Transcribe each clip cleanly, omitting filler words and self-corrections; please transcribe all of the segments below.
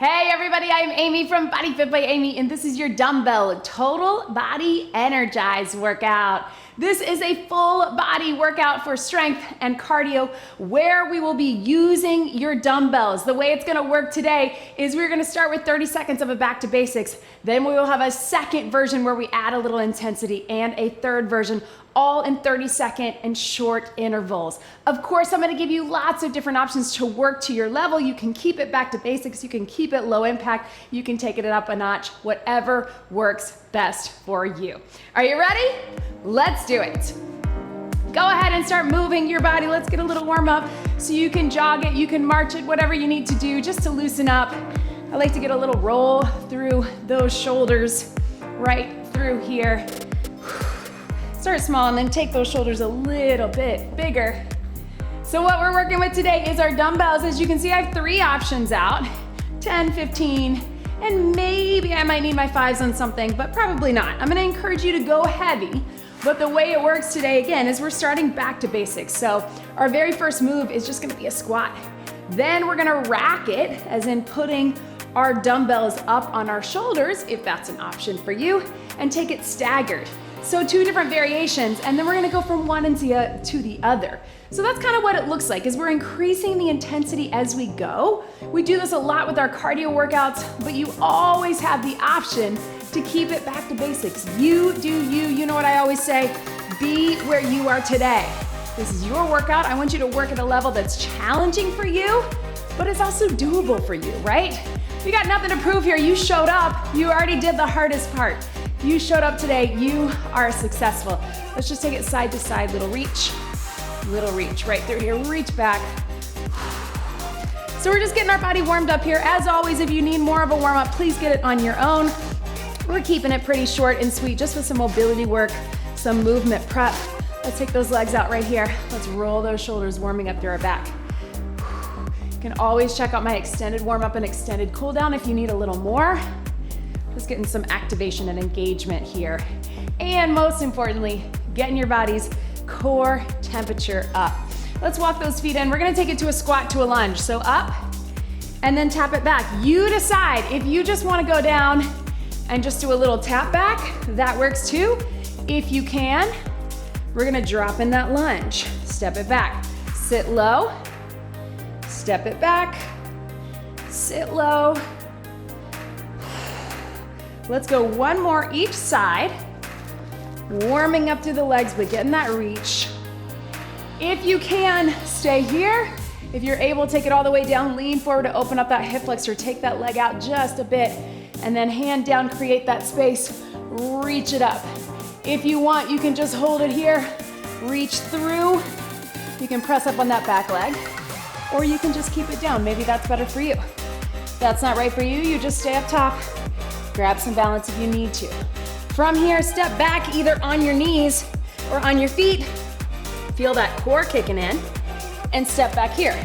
Hey everybody, I'm Amy from BodyFit by Amy, and this is your dumbbell total body energize workout. This is a full body workout for strength and cardio where we will be using your dumbbells. The way it's gonna work today is we're gonna start with 30 seconds of a back to basics. Then we will have a second version where we add a little intensity and a third version, all in 30-second and short intervals. Of course, I'm gonna give you lots of different options to work to your level. You can keep it back to basics, you can keep it low impact, you can take it up a notch, whatever works best for you. Are you ready? Let's do it. Go ahead and start moving your body. Let's get a little warm up so you can jog it, you can march it, whatever you need to do just to loosen up. I like to get a little roll through those shoulders, right through here. Start small and then take those shoulders a little bit bigger. So what we're working with today is our dumbbells. As you can see, I have 3 options out, 10, 15, and maybe I might need my 5s on something, but probably not. I'm gonna encourage you to go heavy, but the way it works today, again, is we're starting back to basics. So our very first move is just gonna be a squat. Then we're gonna rack it, as in putting our dumbbells up on our shoulders, if that's an option for you, and take it staggered. So 2 different variations, and then we're gonna go from one to the other. So that's kind of what it looks like, is we're increasing the intensity as we go. We do this a lot with our cardio workouts, but you always have the option to keep it back to basics. You do you. You know what I always say, be where you are today. This is your workout. I want you to work at a level that's challenging for you, but it's also doable for you, right? We got nothing to prove here. You showed up. You already did the hardest part. You showed up today, you are successful. Let's just take it side to side, little reach, right through here, reach back. So we're just getting our body warmed up here. As always, if you need more of a warm up, please get it on your own. We're keeping it pretty short and sweet, just with some mobility work, some movement prep. Let's take those legs out right here. Let's roll those shoulders, warming up through our back. You can always check out my extended warm up and extended cool down if you need a little more. Just getting some activation and engagement here. And most importantly, getting your body's core temperature up. Let's walk those feet in. We're gonna take it to a squat to a lunge. So up, and then tap it back. You decide if you just wanna go down and just do a little tap back, that works too. If you can, we're gonna drop in that lunge. Step it back, sit low, step it back, sit low. Let's go one more each side. Warming up through the legs, but getting that reach. If you can, stay here. If you're able, take it all the way down, lean forward to open up that hip flexor, take that leg out just a bit, and then hand down, create that space, reach it up. If you want, you can just hold it here, reach through. You can press up on that back leg, or you can just keep it down. Maybe that's better for you. If that's not right for you, you just stay up top. Grab some balance if you need to. From here, step back either on your knees or on your feet. Feel that core kicking in and step back here.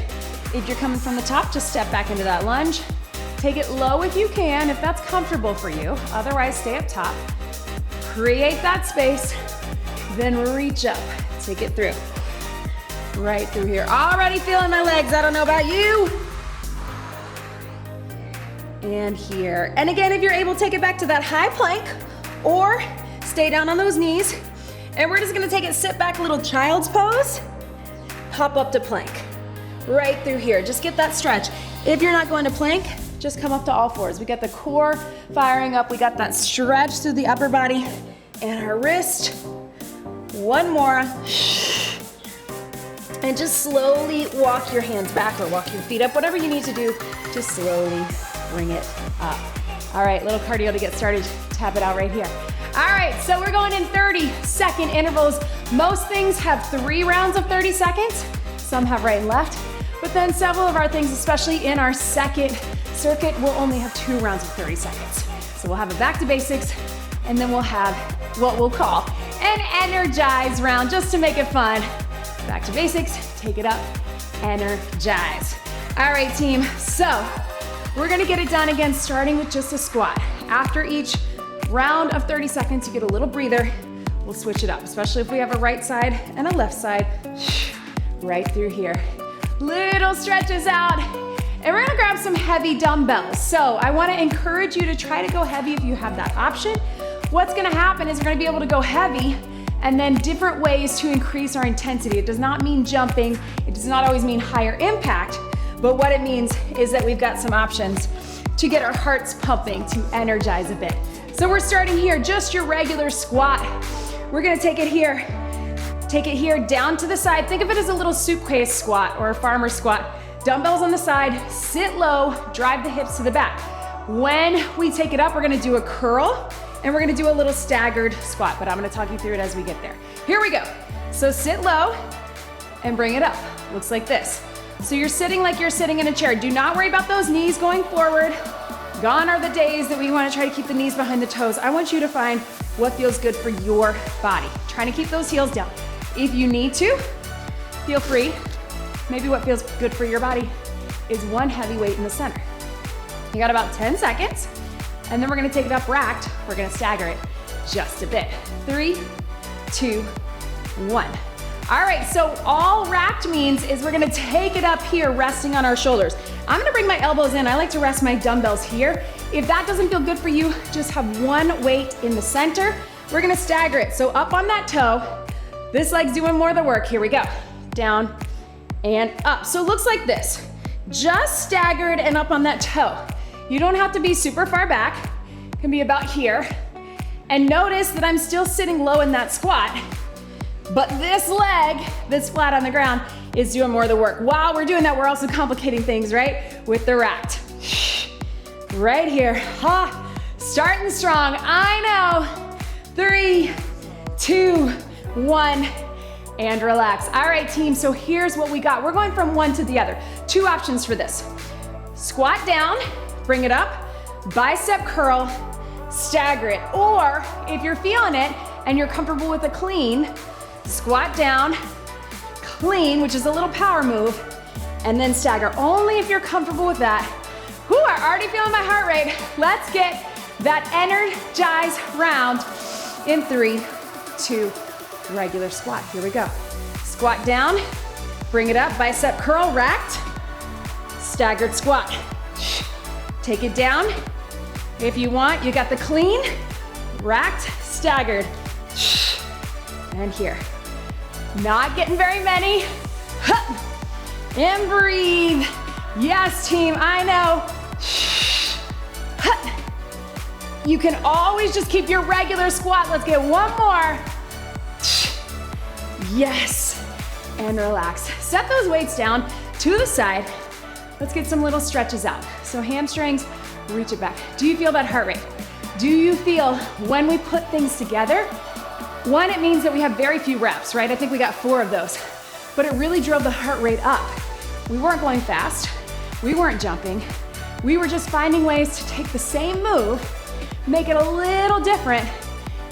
If you're coming from the top, just step back into that lunge. Take it low if you can, if that's comfortable for you. Otherwise, stay up top. Create that space, then reach up. Take it through. Right through here. Already feeling my legs. I don't know about you. And here. And again, if you're able, take it back to that high plank or stay down on those knees. And we're just gonna take it, sit back, little child's pose, hop up to plank. Right through here, just get that stretch. If you're not going to plank, just come up to all fours. We got the core firing up, we got that stretch through the upper body and our wrist. One more. And just slowly walk your hands back or walk your feet up, whatever you need to do, just slowly bring it up. All right, little cardio to get started. Tap it out right here. All right, so we're going in 30-second intervals. Most things have 3 rounds of 30 seconds. Some have right and left, but then several of our things, especially in our second circuit, will only have 2 rounds of 30 seconds. So we'll have a back to basics, and then we'll have what we'll call an energize round, just to make it fun. Back to basics, take it up, energize. All right, team, so we're gonna get it done again, starting with just a squat. After each round of 30 seconds, you get a little breather. We'll switch it up, especially if we have a right side and a left side. Right through here. Little stretches out, And we're gonna grab some heavy dumbbells. So I wanna encourage you to try to go heavy if you have that option. What's gonna happen is we're gonna be able to go heavy and then different ways to increase our intensity. It does not mean jumping. It does not always mean higher impact, but what it means is that we've got some options to get our hearts pumping, to energize a bit. So we're starting here, just your regular squat. We're gonna take it here down to the side. Think of it as a little suitcase squat or a farmer squat. Dumbbells on the side, sit low, drive the hips to the back. When we take it up, we're gonna do a curl and we're gonna do a little staggered squat, but I'm gonna talk you through it as we get there. Here we go. So sit low and bring it up. Looks like this. So you're sitting like you're sitting in a chair. Do not worry about those knees going forward. Gone are the days that we wanna try to keep the knees behind the toes. I want you to find what feels good for your body. Trying to keep those heels down. If you need to, feel free. Maybe what feels good for your body is one heavy weight in the center. You got about 10 seconds, and then we're gonna take it up racked. We're gonna stagger it just a bit. 3, 2, 1. All right, so all racked means is we're gonna take it up here, resting on our shoulders. I'm gonna bring my elbows in. I like to rest my dumbbells here. If that doesn't feel good for you, just have one weight in the center. We're gonna stagger it. So up on that toe, this leg's doing more of the work. Here we go. Down and up. So it looks like this. Just staggered and up on that toe. You don't have to be super far back. It can be about here. And notice that I'm still sitting low in that squat, but this leg that's flat on the ground is doing more of the work. While we're doing that, we're also complicating things, right? With the racked. Right here. Ha! Starting strong. I know. 3, 2, 1, and relax. All right, team, so here's what we got. We're going from one to the other. 2 options for this. Squat down, bring it up, bicep curl, stagger it. Or if you're feeling it and you're comfortable with a clean, squat down, clean, which is a little power move, and then stagger. Only if you're comfortable with that. Whew, I'm already feeling my heart rate. Let's get that energized round in 3, 2, regular squat. Here we go. Squat down, bring it up, bicep curl, racked, staggered squat. Take it down. If you want, you got the clean, racked, staggered. And here. Not getting very many. And breathe. Yes, team, I know. You can always just keep your regular squat. Let's get one more. Yes, and relax. Set those weights down to the side. Let's get some little stretches out. So hamstrings, reach it back. Do you feel that heart rate? Do you feel when we put things together? One, it means that we have very few reps, right? I think we got 4 of those, but it really drove the heart rate up. We weren't going fast. We weren't jumping. We were just finding ways to take the same move, make it a little different,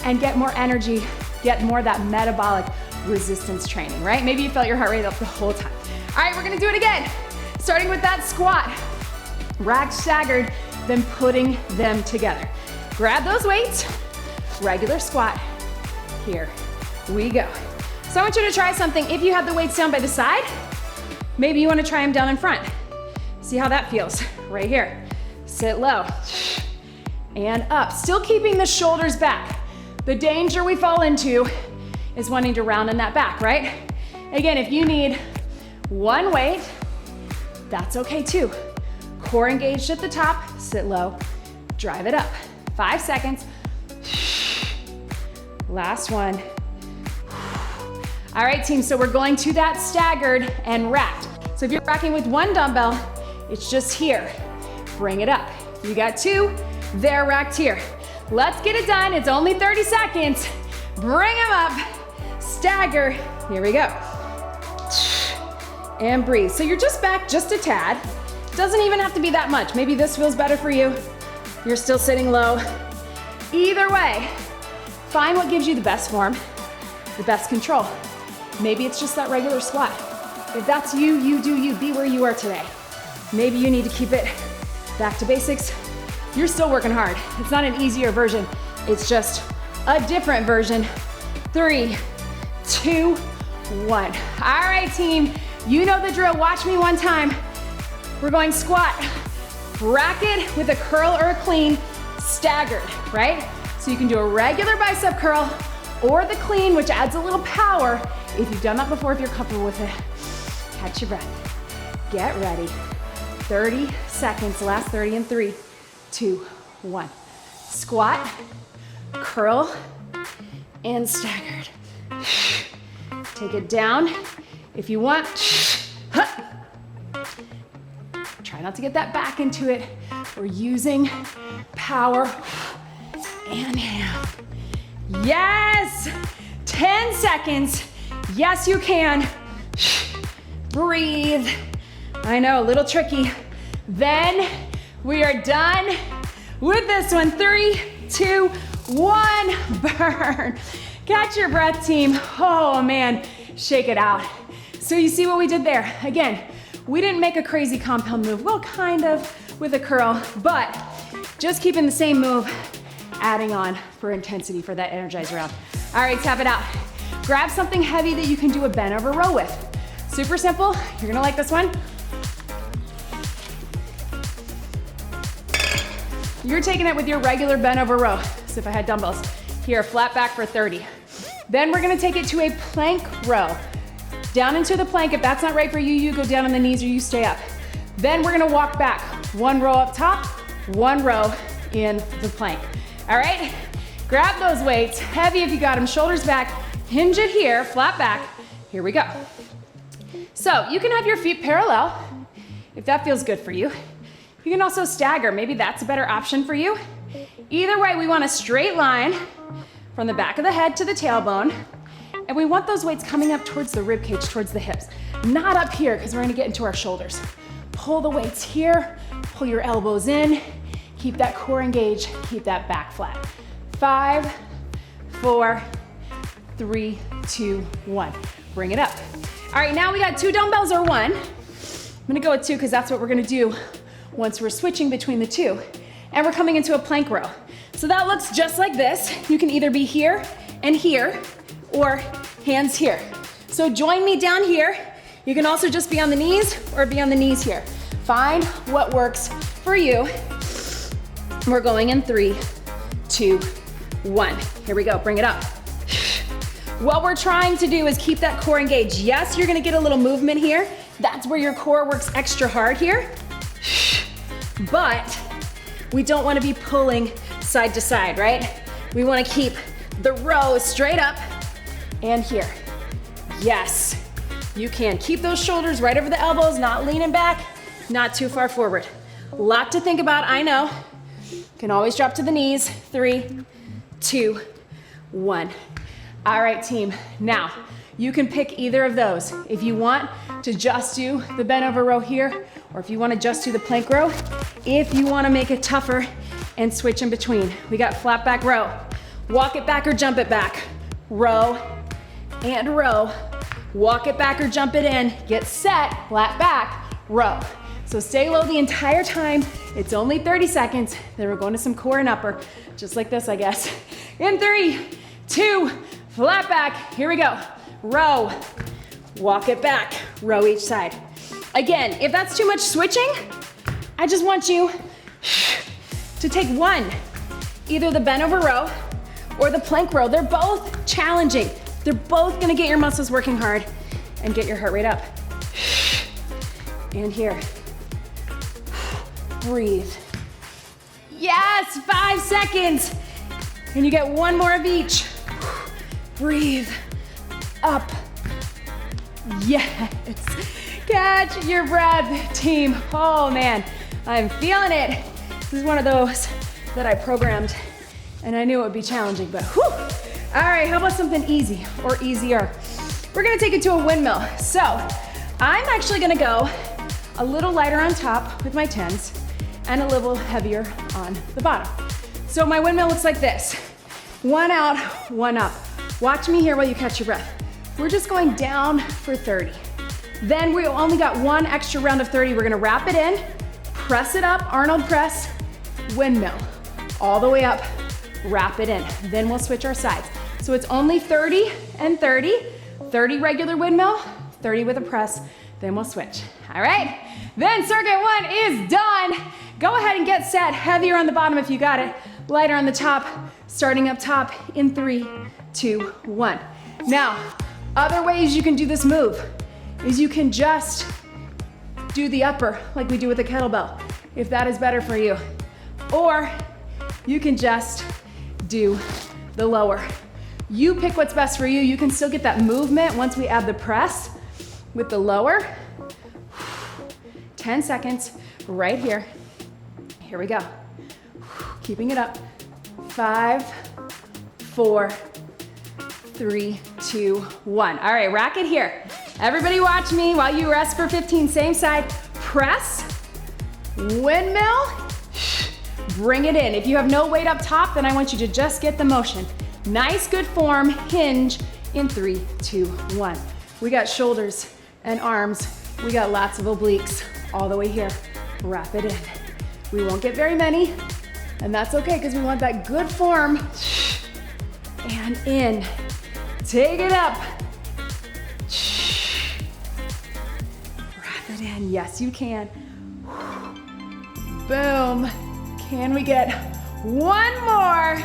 and get more energy, get more of that metabolic resistance training, right? Maybe you felt your heart rate up the whole time. All right, we're gonna do it again. Starting with that squat, racked, staggered, then putting them together. Grab those weights, regular squat. Here we go. So I want you to try something. If you have the weights down by the side, maybe you wanna try them down in front. See how that feels, right here. Sit low, and up. Still keeping the shoulders back. The danger we fall into is wanting to round in that back, right? Again, if you need one weight, that's okay too. Core engaged at the top, sit low, drive it up. 5 seconds. Last one. All right, team, so we're going to that staggered and racked. So if you're racking with one dumbbell, it's just here. Bring it up. You got 2, they're racked here. Let's get it done. It's only 30 seconds. Bring them up. Stagger. Here we go. And breathe. So you're just back just a tad. Doesn't even have to be that much. Maybe this feels better for you. You're still sitting low. Either way, find what gives you the best form, the best control. Maybe it's just that regular squat. If that's you, you do you. Be where you are today. Maybe you need to keep it back to basics. You're still working hard. It's not an easier version. It's just a different version. 3, 2, 1. All right, team. You know the drill. Watch me one time. We're going squat, bracket with a curl or a clean, staggered, right? So you can do a regular bicep curl or the clean, which adds a little power. If you've done that before, if you're comfortable with it, catch your breath. Get ready. 30 seconds, last 30 in 3, 2, 1. Squat, curl, and staggered. Take it down. If you want, try not to get that back into it. We're using power. Inhale. Yes! 10 seconds. Yes, you can. Breathe. I know, a little tricky. Then we are done with this one. 3, 2, 1, burn. Catch your breath, team. Oh man, shake it out. So you see what we did there? Again, we didn't make a crazy compound move. Well, kind of with a curl, but just keeping the same move, adding on for intensity for that energized round. All right, tap it out. Grab something heavy that you can do a bent over row with. Super simple, you're gonna like this one. You're taking it with your regular bent over row. So if I had dumbbells, here, flat back for 30. Then we're gonna take it to a plank row. Down into the plank. If that's not right for you, you go down on the knees or you stay up. Then we're gonna walk back. 1 row up top, 1 row in the plank. All right? Grab those weights, heavy if you got them, shoulders back, hinge it here, flat back. Here we go. So you can have your feet parallel if that feels good for you. You can also stagger, maybe that's a better option for you. Either way, we want a straight line from the back of the head to the tailbone, and we want those weights coming up towards the rib cage, towards the hips, not up here because we're gonna get into our shoulders. Pull the weights here, pull your elbows in, keep that core engaged, keep that back flat. 5, 4, 3, 2, 1. Bring it up. All right, now we got 2 dumbbells or 1. I'm gonna go with 2 because that's what we're gonna do once we're switching between the 2. And we're coming into a plank row. So that looks just like this. You can either be here and here, or hands here. So join me down here. You can also just be on the knees or be on the knees here. Find what works for you. We're going in 3, 2, 1. Here we go, bring it up. What we're trying to do is keep that core engaged. Yes, you're gonna get a little movement here. That's where your core works extra hard here. But we don't wanna be pulling side to side, right? We wanna keep the row straight up and here. Yes, you can. Keep those shoulders right over the elbows, not leaning back, not too far forward. A lot to think about, I know. Can always drop to the knees. 3, 2, 1. All right, team. Now, you can pick either of those. If you want to just do the bent over row here, or if you want to just do the plank row, if you want to make it tougher and switch in between. We got flat back row. Walk it back or jump it back. Row and row. Walk it back or jump it in. Get set, flat back, row. So stay low the entire time. It's only 30 seconds. Then we're going to some core and upper, just like this, I guess. In 3, 2, flat back. Here we go. Row, walk it back, row each side. Again, if that's too much switching, I just want you to take one, either the bent over row or the plank row. They're both challenging. They're both gonna get your muscles working hard and get your heart rate up. And here, breathe. Yes, 5 seconds. And you get 1 more of each. Breathe, up. Yes, catch your breath, team. Oh man, I'm feeling it. This is one of those that I programmed and I knew it would be challenging, but whew. All right, how about something easy or easier? We're gonna take it to a windmill. So I'm actually gonna go a little lighter on top with my 10s and a little heavier on the bottom. So my windmill looks like this. 1 out, 1 up. Watch me here while you catch your breath. We're just going down for 30. Then we only got 1 extra round of 30. We're gonna wrap it in, press it up, Arnold press, windmill. All the way up, wrap it in. Then we'll switch our sides. So it's only 30 and 30. 30 regular windmill, 30 with a press, then we'll switch. All right, then circuit one is done. Go ahead and get set. Heavier on the bottom if you got it, lighter on the top, starting up top in 3, 2, 1. Now, other ways you can do this move is you can just do the upper like we do with the kettlebell, if that is better for you. Or you can just do the lower. You pick what's best for you. You can still get that movement once we add the press with the lower. 10 seconds right here. Here we go. Keeping it up. 5, 4, 3, 2, 1. All right, rack it here. Everybody watch me while you rest for 15. Same side. Press, windmill, bring it in. If you have no weight up top, then I want you to just get the motion. Nice, good form, hinge in 3, 2, 1. We got shoulders and arms. We got lots of obliques all the way here. Wrap it in. We won't get very many, and that's okay because we want that good form. And in. Take it up. Wrap it in. Yes, you can. Boom. Can we get one more?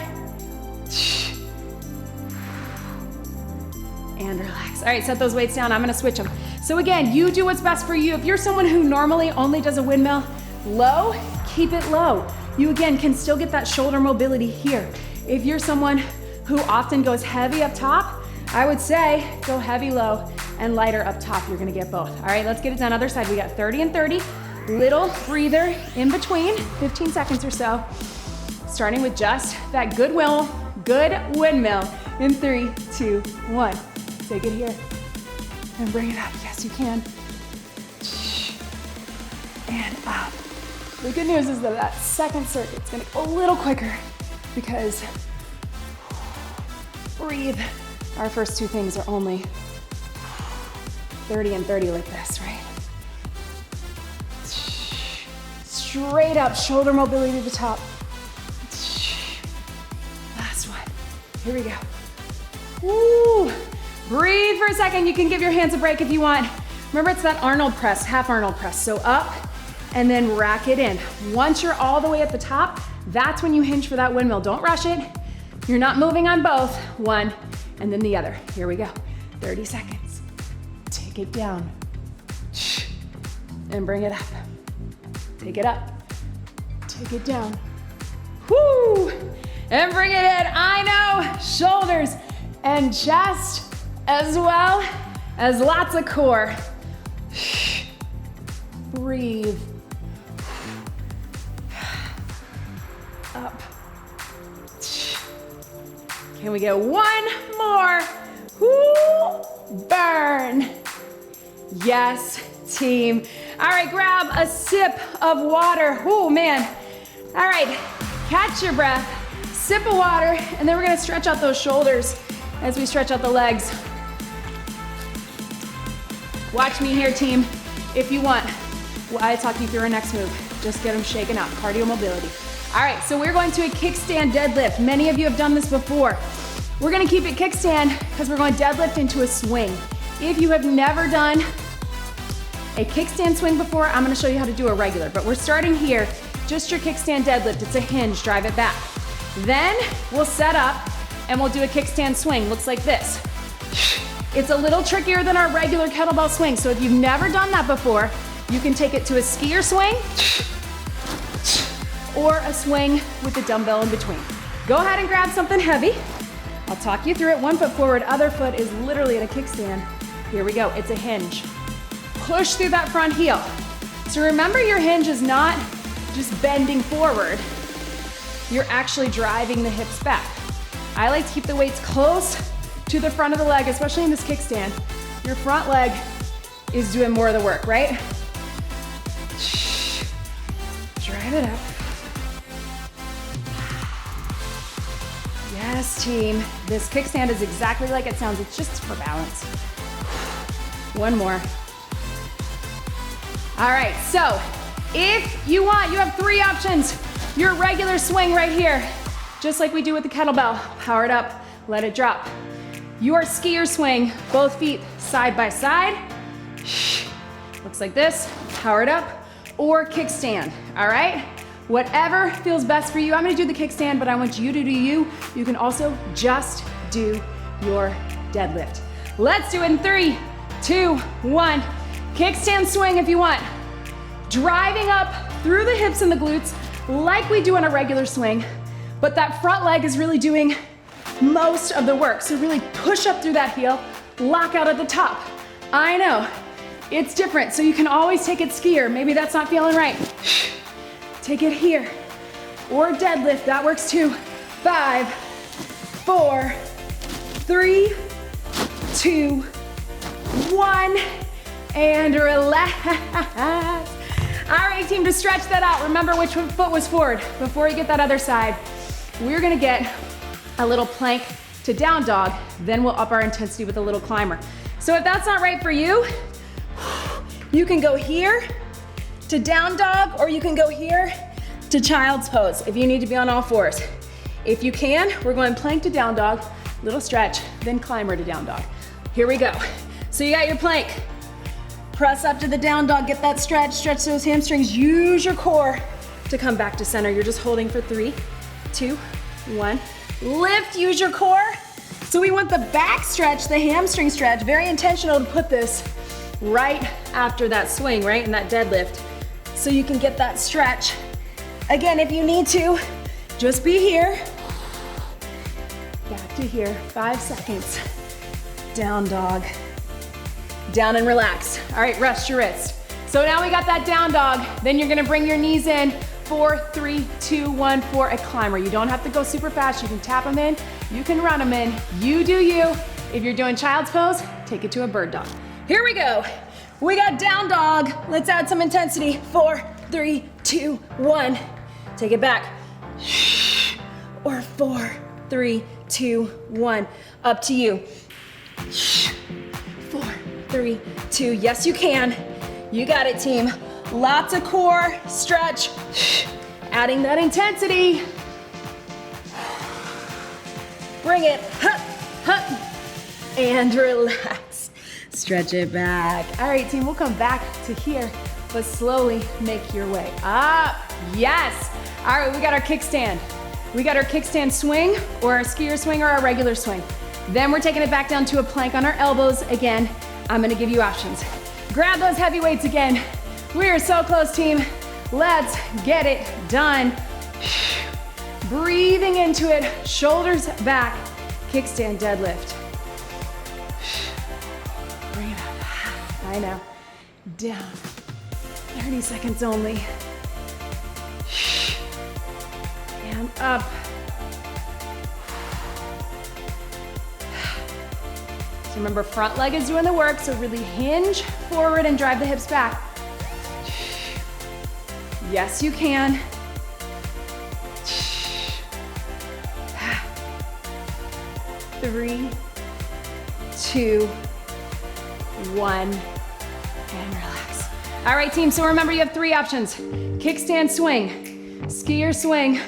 And relax. All right, set those weights down. I'm gonna switch them. So again, you do what's best for you. If you're someone who normally only does a windmill low, keep it low. You again can still get that shoulder mobility here. If you're someone who often goes heavy up top, I would say go heavy low and lighter up top. You're gonna get both. All right, let's get it done. Other side, we got 30 and 30. Little breather in between, 15 seconds or so. Starting with just that good windmill in 3, 2, 1. Take it here and bring it up. Yes, you can. And up. The good news is that second circuit's gonna go a little quicker because breathe. Our first two things are only 30 and 30 like this, right? Straight up, shoulder mobility to the top. Last one. Here we go. Woo! Breathe for a second. You can give your hands a break if you want. Remember, it's that Arnold press, half Arnold press. So up and then rack it in. Once you're all the way at the top, that's when you hinge for that windmill. Don't rush it. You're not moving on both. One and then the other. Here we go. 30 seconds. Take it down and bring it up. Take it up. Take it down. Whoo! And bring it in. I know. Shoulders and chest as well as lots of core. Breathe. Up. Can we get one more? Woo! Burn. Yes, team. All right, grab a sip of water. Oh, man. All right, catch your breath, sip of water, and then we're gonna stretch out those shoulders as we stretch out the legs. Watch me here, team, if you want. While I talk you through our next move, just get them shaken out, cardio mobility. All right, so we're going to a kickstand deadlift. Many of you have done this before. We're gonna keep it kickstand because we're going deadlift into a swing. If you have never done a kickstand swing before, I'm gonna show you how to do a regular, but we're starting here, just your kickstand deadlift. It's a hinge, drive it back. Then we'll set up and we'll do a kickstand swing. Looks like this. It's a little trickier than our regular kettlebell swing, so if you've never done that before, you can take it to a skier swing or a swing with a dumbbell in between. Go ahead and grab something heavy. I'll talk you through it. 1 foot forward, other foot is literally at a kickstand. Here we go, it's a hinge. Push through that front heel. So remember, your hinge is not just bending forward. You're actually driving the hips back. I like to keep the weights close to the front of the leg, especially in this kickstand. Your front leg is doing more of the work, right? Drive it up. Yes, team. This kickstand is exactly like it sounds. It's just for balance. One more. All right, so if you want, you have 3 options. Your regular swing right here, just like we do with the kettlebell. Power it up, let it drop. Your skier swing, both feet side by side. Looks like this, power it up, or kickstand, all right? Whatever feels best for you. I'm gonna do the kickstand, but I want you to do you. You can also just do your deadlift. Let's do it in 3, 2, 1. Kickstand swing if you want. Driving up through the hips and the glutes like we do on a regular swing, but that front leg is really doing most of the work. So really push up through that heel, lock out at the top. I know, it's different, so you can always take it skier. Maybe that's not feeling right. Take it here, or deadlift, that works too. 5, 4, 3, 2, 1, and relax. All right, team, to stretch that out, remember which foot was forward. Before you get that other side, we're gonna get a little plank to down dog, then we'll up our intensity with a little climber. So if that's not right for you, you can go here to down dog, or you can go here to child's pose if you need to be on all fours. If you can, we're going plank to down dog, little stretch, then climber to down dog. Here we go. So you got your plank. Press up to the down dog, get that stretch those hamstrings, use your core to come back to center. You're just holding for 3, 2, 1. Lift, use your core. So we want the back stretch, the hamstring stretch, very intentional to put this right after that swing, right, in that deadlift. So you can get that stretch. Again, if you need to, just be here. Back to here, 5 seconds. Down dog. Down and relax. All right, rest your wrist. So now we got that down dog. Then you're gonna bring your knees in. 4, 3, 2, 1 for a climber. You don't have to go super fast. You can tap them in. You can run them in. You do you. If you're doing child's pose, take it to a bird dog. Here we go. We got down dog. Let's add some intensity. 4, 3, 2, 1. Take it back. Or 4, 3, 2, 1. Up to you. 4, 3, 2. Yes, you can. You got it, team. Lots of core stretch. Adding that intensity. Bring it. Hup, hup. And relax. Stretch it back. All right, team, we'll come back to here, but slowly make your way up. Yes. All right, we got our kickstand. We got our kickstand swing, or our skier swing, or our regular swing. Then we're taking it back down to a plank on our elbows. Again, I'm gonna give you options. Grab those heavy weights again. We are so close, team. Let's get it done. Breathing into it, shoulders back, kickstand deadlift. Bring it up. I know. Down. 30 seconds only. And up. So remember, front leg is doing the work, so really hinge forward and drive the hips back. Yes, you can. 3, 2, 1, and relax. All right, team, so remember you have 3 options. Kickstand swing, skier swing,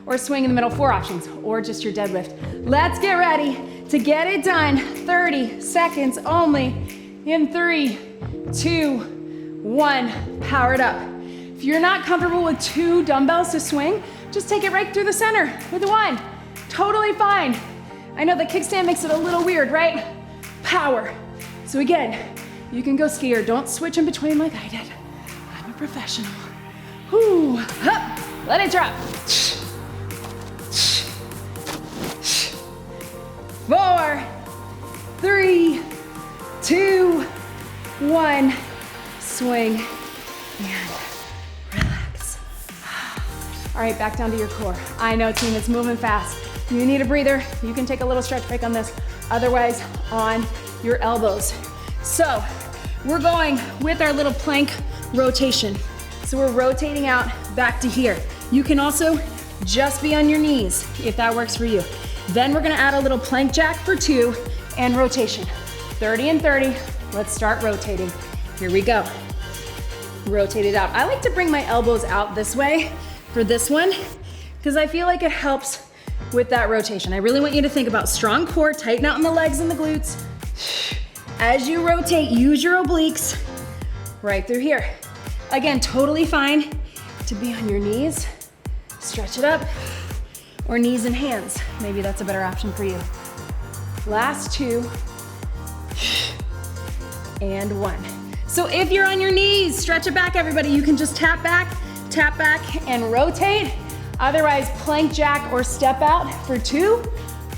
or swing in the middle, 4 options, or just your deadlift. Let's get ready to get it done. 30 seconds only. In 3, 2, 1, power it up. If you're not comfortable with 2 dumbbells to swing, just take it right through the center with 1. Totally fine. I know the kickstand makes it a little weird, right? Power. So again, you can go skier. Don't switch in between like I did. I'm a professional. Whoo, up, let it drop. 4, 3, 2, 1, swing, and relax. All right, back down to your core. I know, team, it's moving fast. You need a breather. You can take a little stretch break on this. Otherwise, on your elbows. So we're going with our little plank rotation. So we're rotating out back to here. You can also just be on your knees if that works for you. Then we're gonna add a little plank jack for 2 and rotation. 30 and 30, let's start rotating. Here we go. Rotate it out. I like to bring my elbows out this way for this one because I feel like it helps with that rotation. I really want you to think about strong core, tighten out in the legs and the glutes. As you rotate, use your obliques. right through here. Again, totally fine to be on your knees. Stretch it up, or knees and hands. Maybe that's a better option for you. Last 2, and 1. So if you're on your knees, stretch it back, everybody. You can just tap back, and rotate. Otherwise, plank jack or step out for 2,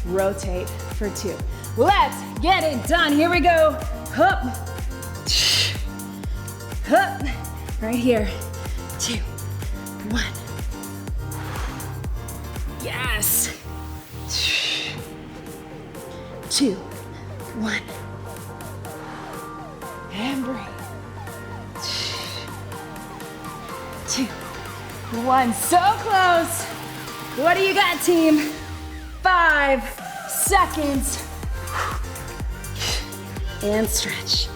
rotate for 2. Let's get it done. Here we go. Hup, hup, right here. 2, 1. Yes. 2, 1. And breathe. 2, 1. So close. What do you got, team? 5 seconds. And stretch.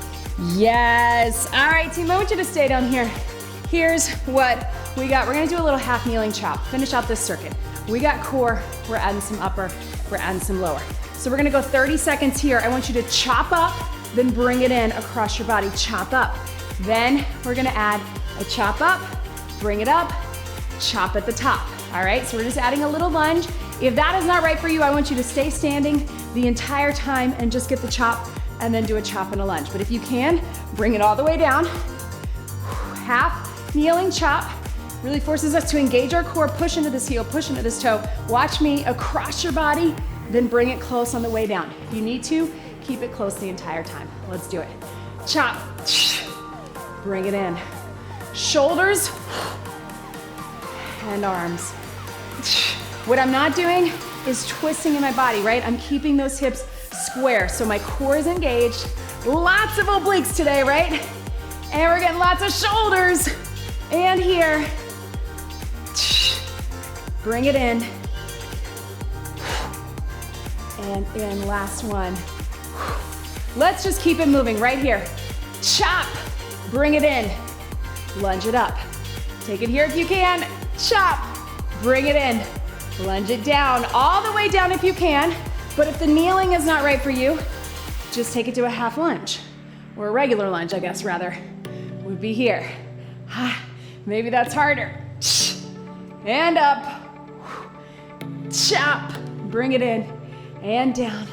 Yes. All right, team, I want you to stay down here. Here's what we got. We're gonna do a little half kneeling chop. Finish out this circuit. We got core, we're adding some upper, we're adding some lower. So we're gonna go 30 seconds here. I want you to chop up, then bring it in across your body, chop up. Then we're gonna add a chop up, bring it up, chop at the top. All right, so we're just adding a little lunge. If that is not right for you, I want you to stay standing the entire time and just get the chop and then do a chop and a lunge. But if you can, bring it all the way down. Half kneeling chop. Really forces us to engage our core, push into this heel, push into this toe. Watch me across your body, then bring it close on the way down. If you need to, keep it close the entire time. Let's do it. Chop, bring it in. Shoulders and arms. What I'm not doing is twisting in my body, right? I'm keeping those hips square, so my core is engaged. Lots of obliques today, right? And we're getting lots of shoulders. And here. Bring it in. And in, last one. Let's just keep it moving right here. Chop, bring it in. Lunge it up. Take it here if you can. Chop, bring it in. Lunge it down, all the way down if you can. But if the kneeling is not right for you, just take it to a half lunge. Or a regular lunge, I guess, rather, would be here. Maybe that's harder. And up. Chop. Bring it in. And down.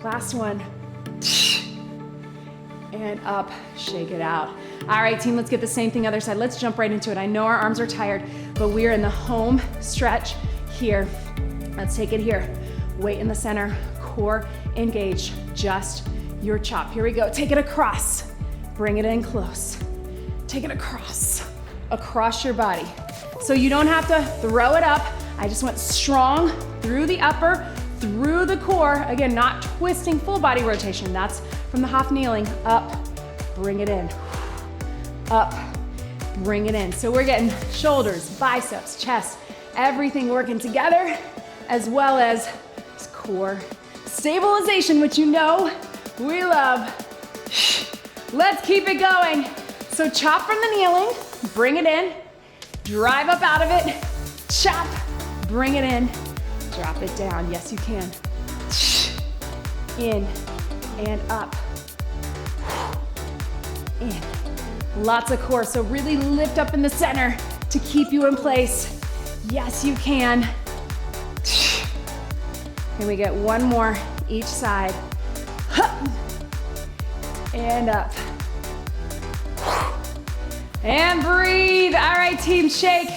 Last one. And up. Shake it out. All right, team, let's get the same thing other side. Let's jump right into it. I know our arms are tired, but we're in the home stretch here. Let's take it here. Weight in the center. Core engaged. Just your chop. Here we go. Take it across. Bring it in close. Take it across your body. So you don't have to throw it up. I just went strong through the upper, through the core. Again, not twisting, full body rotation. That's from the half kneeling. Up, bring it in. Up, bring it in. So we're getting shoulders, biceps, chest, everything working together, as well as core stabilization, which you know we love. Let's keep it going. So chop from the kneeling, bring it in, drive up out of it, chop, bring it in, drop it down. Yes, you can. In and up. In. Lots of core, so really lift up in the center to keep you in place. Yes, you can. And we get one more each side. And up. And breathe. All right, team, shake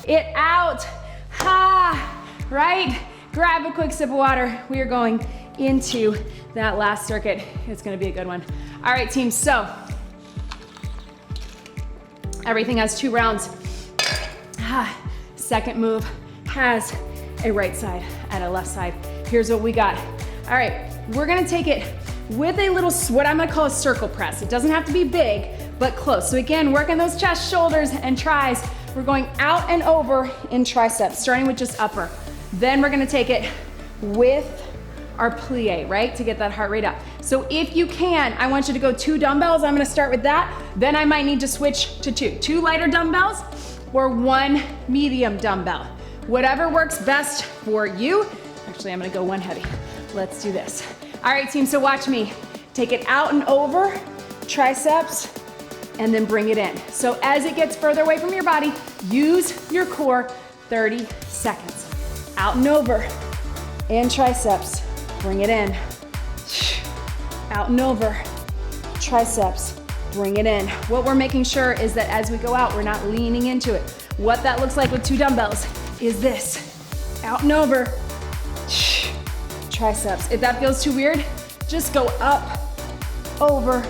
it out. Ha, right? Grab a quick sip of water. We are going into that last circuit. It's gonna be a good one. All right, team, so everything has 2 rounds. Second move has a right side and a left side. Here's what we got. All right, we're gonna take it with a little, what I'm gonna call a circle press. It doesn't have to be big, but close. So again, working those chest, shoulders, and tris. We're going out and over in triceps, starting with just upper. Then we're gonna take it with our plie, right? To get that heart rate up. So if you can, I want you to go 2 dumbbells. I'm gonna start with that. Then I might need to switch to 2. 2 lighter dumbbells or 1 medium dumbbell. Whatever works best for you. Actually, I'm gonna go 1 heavy. Let's do this. All right, team, so watch me. Take it out and over, triceps, and then bring it in. So as it gets further away from your body, use your core 30 seconds. Out and over, and triceps, bring it in. Out and over, triceps, bring it in. What we're making sure is that as we go out, we're not leaning into it. What that looks like with 2 dumbbells is this. Out and over, triceps. If that feels too weird, just go up, over,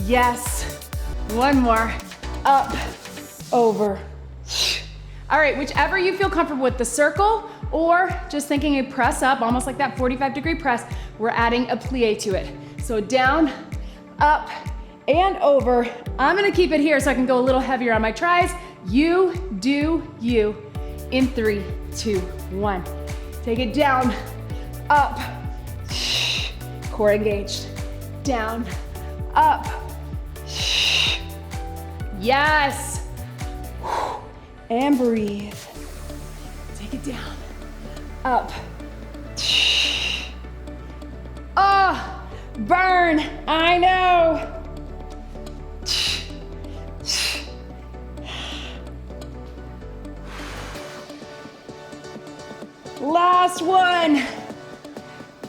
yes. One more, up, over. All right, whichever you feel comfortable with, the circle or just thinking a press up, almost like that 45-degree press, we're adding a plie to it. So down, up, and over. I'm gonna keep it here so I can go a little heavier on my tries. You do you in 3, 2, 1. Take it down, up, core engaged, down, up, yes, and breathe. Take it down, up. Oh, burn, I know. Last one.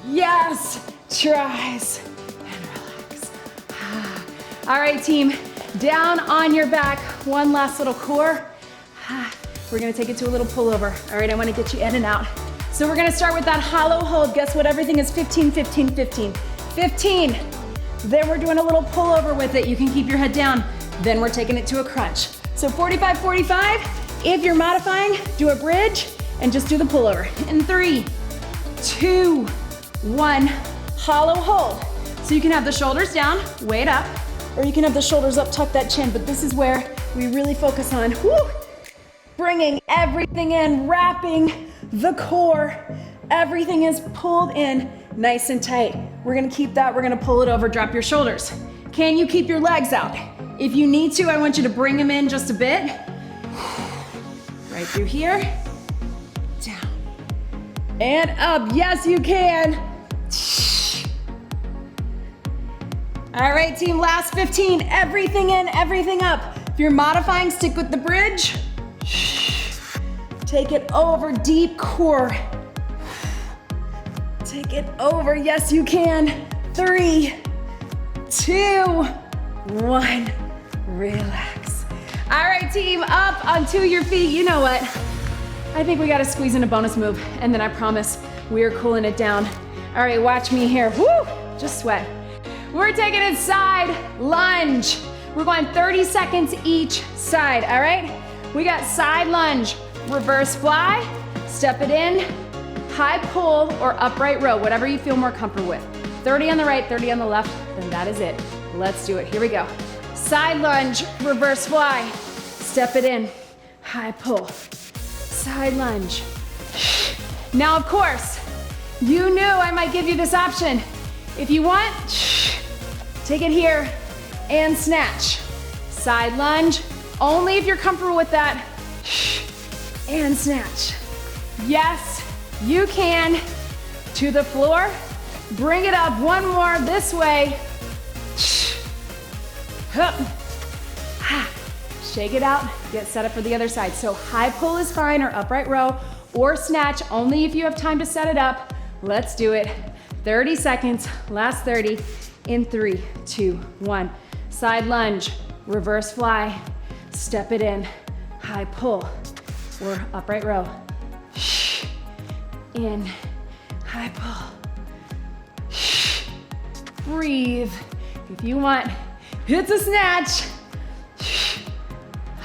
Yes, tries and relax. All right, team, down on your back. One last little core. We're gonna take it to a little pullover. All right, I wanna get you in and out. So we're gonna start with that hollow hold. Guess what? Everything is 15, 15, 15. 15. Then we're doing a little pullover with it. You can keep your head down. Then we're taking it to a crunch. So 45, 45. If you're modifying, do a bridge and just do the pullover. In 3, 2, 1, hollow hold. So you can have the shoulders down, weight up, or you can have the shoulders up, tuck that chin, but this is where we really focus on, bringing everything in, wrapping the core. Everything is pulled in nice and tight. We're gonna keep that, we're gonna pull it over, drop your shoulders. Can you keep your legs out? If you need to, I want you to bring them in just a bit. Right through here, down, and up. Yes, you can. All right, team, last 15. Everything in, everything up. If you're modifying, stick with the bridge. Take it over, deep core. Take it over, yes, you can. 3, 2, 1, relax. All right, team, up onto your feet. You know what? I think we gotta squeeze in a bonus move, and then I promise we're cooling it down. All right, watch me here. Woo, just sweat. We're taking it side lunge. We're going 30 seconds each side, all right? We got side lunge, reverse fly, step it in, high pull or upright row, whatever you feel more comfortable with. 30 on the right, 30 on the left, then that is it. Let's do it, here we go. Side lunge, reverse fly, step it in, high pull, side lunge. Now, of course, you knew I might give you this option. If you want, take it here and snatch. Side lunge, only if you're comfortable with that, and snatch. Yes, you can. To the floor, bring it up, one more this way. Shake it out, get set up for the other side. So high pull is fine, or upright row, or snatch, only if you have time to set it up. Let's do it. 30 seconds, last 30, in 3, 2, 1. Side lunge, reverse fly, step it in, high pull, or upright row. In, high pull. Breathe. If you want, it's a snatch.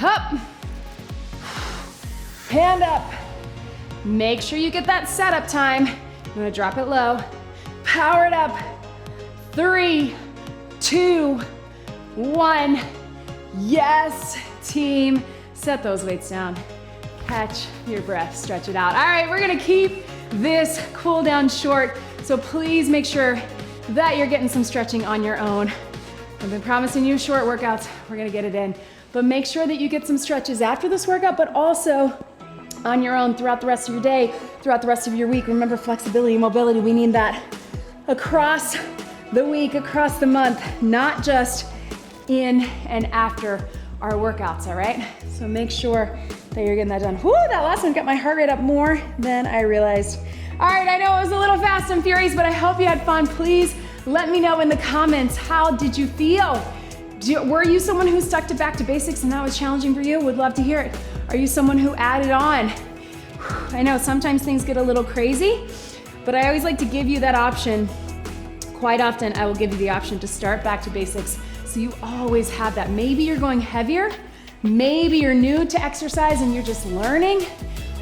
Up, hand up. Make sure you get that setup time. I'm gonna drop it low. Power it up. 3, 2, 1. Yes, team. Set those weights down. Catch your breath, stretch it out. All right, we're gonna keep this cool down short, so please make sure that you're getting some stretching on your own. I've been promising you short workouts. We're gonna get it in. But make sure that you get some stretches after this workout, but also on your own throughout the rest of your day, throughout the rest of your week. Remember, flexibility, mobility, we need that across the week, across the month, not just in and after our workouts, all right? So make sure that you're getting that done. Whoo, that last one got my heart rate up more than I realized. All right, I know it was a little fast and furious, but I hope you had fun. Please let me know in the comments, how did you feel? Were you someone who stuck to back to basics and that was challenging for you? Would love to hear it. Are you someone who added on? I know sometimes things get a little crazy, but I always like to give you that option. Quite often, I will give you the option to start back to basics, so you always have that. Maybe you're going heavier, maybe you're new to exercise and you're just learning,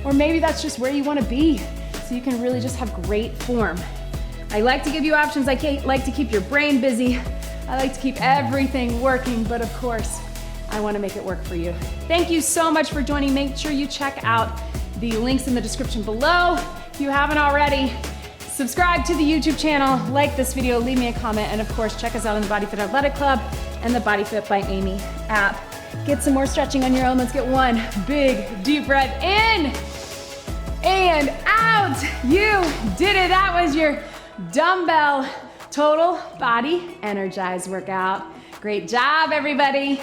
or maybe that's just where you want to be, so you can really just have great form. I like to give you options. I like to keep your brain busy. I like to keep everything working, but of course, I want to make it work for you. Thank you so much for joining. Make sure you check out the links in the description below. If you haven't already, subscribe to the YouTube channel, like this video, leave me a comment, and of course, check us out on the BodyFit Athletic Club and the BodyFit by Amy app. Get some more stretching on your own. Let's get one big, deep breath in and out. You did it. That was your dumbbell total body energize workout. Great job, everybody.